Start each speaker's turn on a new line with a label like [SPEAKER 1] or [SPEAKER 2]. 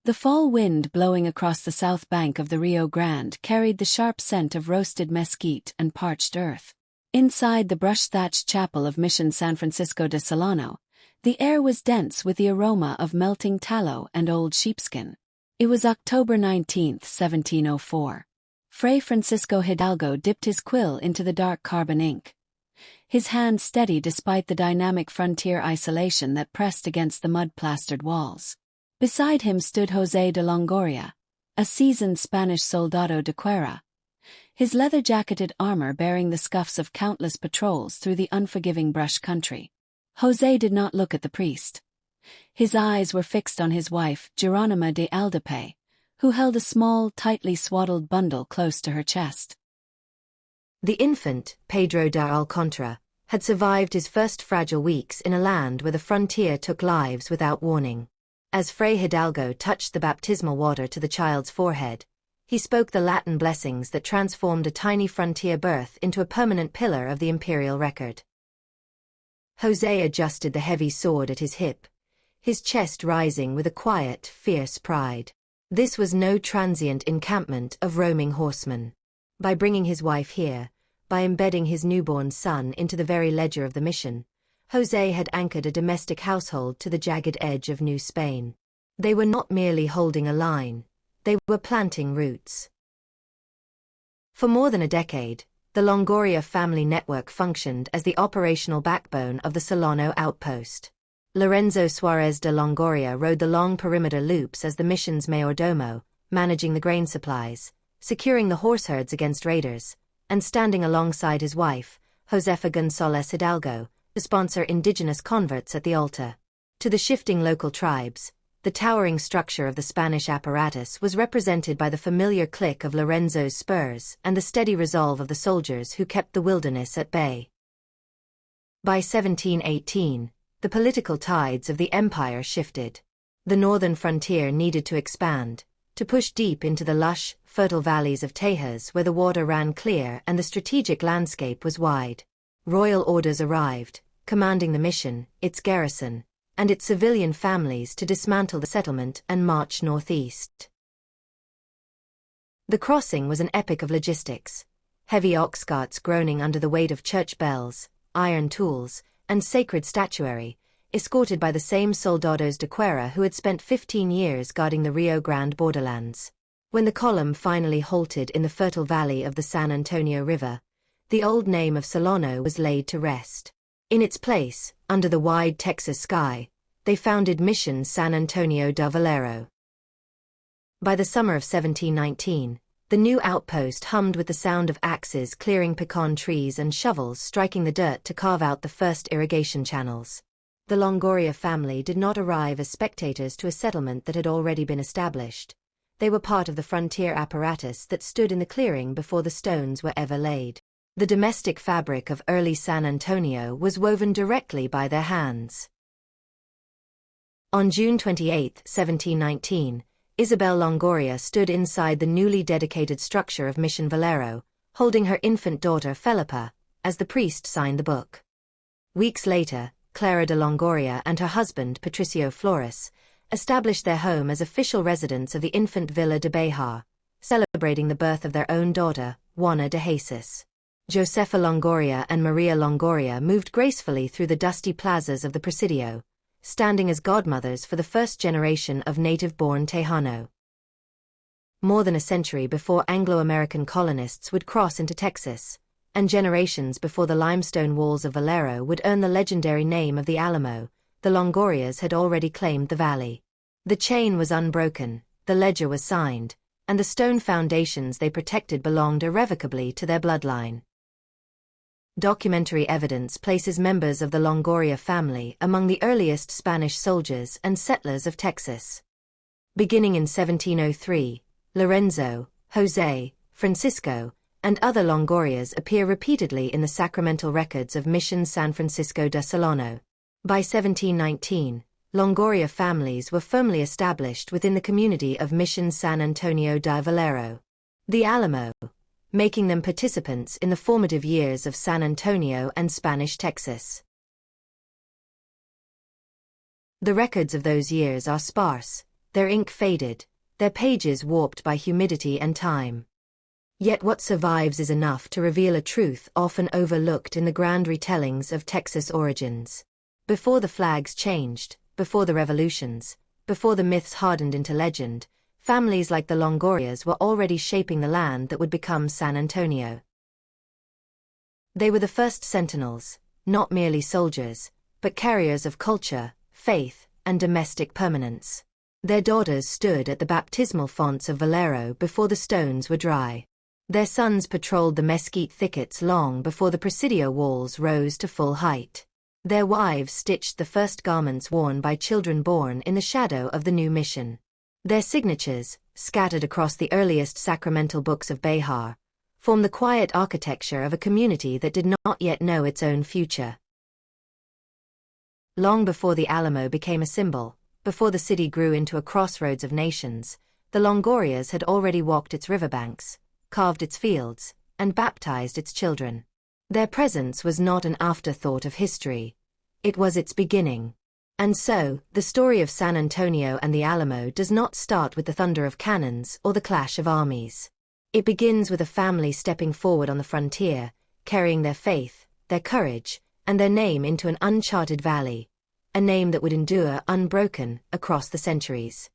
[SPEAKER 1] The fall wind blowing across the south bank of the Rio Grande carried the sharp scent of roasted mesquite and parched earth. Inside the brush-thatched chapel of Mission San Francisco de Solano, the air was dense with the aroma of melting tallow and old sheepskin. It was October 19, 1704. Fray Francisco Hidalgo dipped his quill into the dark carbon ink. His hand steady despite the dynamic frontier isolation that pressed against the mud-plastered walls. Beside him stood José de Longoria, a seasoned Spanish soldado de guerra, his leather-jacketed armor bearing the scuffs of countless patrols through the unforgiving brush country. José did not look at the priest. His eyes were fixed on his wife, Geronima de Aldape, who held a small, tightly swaddled bundle close to her chest.
[SPEAKER 2] The infant, Pedro de Alcántara, had survived his first fragile weeks in a land where the frontier took lives without warning. As Fray Hidalgo touched the baptismal water to the child's forehead, he spoke the Latin blessings that transformed a tiny frontier birth into a permanent pillar of the imperial record. José adjusted the heavy sword at his hip, his chest rising with a quiet, fierce pride. This was no transient encampment of roaming horsemen. By bringing his wife here, by embedding his newborn son into the very ledger of the mission, José had anchored a domestic household to the jagged edge of New Spain. They were not merely holding a line, they were planting roots. For more than a decade, the Longoria family network functioned as the operational backbone of the Solano outpost. Lorenzo Suárez de Longoria rode the long perimeter loops as the mission's mayordomo, managing the grain supplies, securing the horseherds against raiders, and standing alongside his wife, Josefa González Hidalgo, to sponsor indigenous converts at the altar. To the shifting local tribes, the towering structure of the Spanish apparatus was represented by the familiar click of Lorenzo's spurs and the steady resolve of the soldiers who kept the wilderness at bay. By 1718, the political tides of the empire shifted. The northern frontier needed to expand, to push deep into the lush, fertile valleys of Tejas where the water ran clear and the strategic landscape was wide. Royal orders arrived, commanding the mission, its garrison, and its civilian families to dismantle the settlement and march northeast. The crossing was an epic of logistics. Heavy ox carts groaning under the weight of church bells, iron tools, and sacred statuary, escorted by the same soldados de guerra who had spent 15 years guarding the Rio Grande borderlands. When the column finally halted in the fertile valley of the San Antonio River, the old name of Solano was laid to rest. In its place, under the wide Texas sky, they founded Mission San Antonio de Valero. By the summer of 1719, the new outpost hummed with the sound of axes clearing pecan trees and shovels striking the dirt to carve out the first irrigation channels. The Longoria family did not arrive as spectators to a settlement that had already been established. They were part of the frontier apparatus that stood in the clearing before the stones were ever laid. The domestic fabric of early San Antonio was woven directly by their hands. On June 28, 1719, Isabel Longoria stood inside the newly dedicated structure of Mission Valero, holding her infant daughter Felipa, as the priest signed the book. Weeks later, Clara de Longoria and her husband Patricio Flores established their home as official residents of the infant Villa de Bejar, celebrating the birth of their own daughter, Juana de Jesus. Josefa Longoria and Maria Longoria moved gracefully through the dusty plazas of the Presidio, standing as godmothers for the first generation of native-born Tejano. More than a century before Anglo-American colonists would cross into Texas, and generations before the limestone walls of Valero would earn the legendary name of the Alamo, the Longorias had already claimed the valley. The chain was unbroken, the ledger was signed, and the stone foundations they protected belonged irrevocably to their bloodline. Documentary evidence places members of the Longoria family among the earliest Spanish soldiers and settlers of Texas. Beginning in 1703, Lorenzo, José, Francisco, and other Longorias appear repeatedly in the sacramental records of Mission San Francisco de Solano. By 1719, Longoria families were firmly established within the community of Mission San Antonio de Valero, the Alamo, making them participants in the formative years of San Antonio and Spanish Texas. The records of those years are sparse, their ink faded, their pages warped by humidity and time. Yet what survives is enough to reveal a truth often overlooked in the grand retellings of Texas origins. Before the flags changed, before the revolutions, before the myths hardened into legend, families like the Longorias were already shaping the land that would become San Antonio. They were the first sentinels, not merely soldiers, but carriers of culture, faith, and domestic permanence. Their daughters stood at the baptismal fonts of Valero before the stones were dry. Their sons patrolled the mesquite thickets long before the Presidio walls rose to full height. Their wives stitched the first garments worn by children born in the shadow of the new mission. Their signatures, scattered across the earliest sacramental books of Behar, form the quiet architecture of a community that did not yet know its own future. Long before the Alamo became a symbol, before the city grew into a crossroads of nations, the Longorias had already walked its riverbanks, carved its fields, and baptized its children. Their presence was not an afterthought of history. It was its beginning. And so, the story of San Antonio and the Alamo does not start with the thunder of cannons or the clash of armies. It begins with a family stepping forward on the frontier, carrying their faith, their courage, and their name into an uncharted valley, a name that would endure unbroken across the centuries.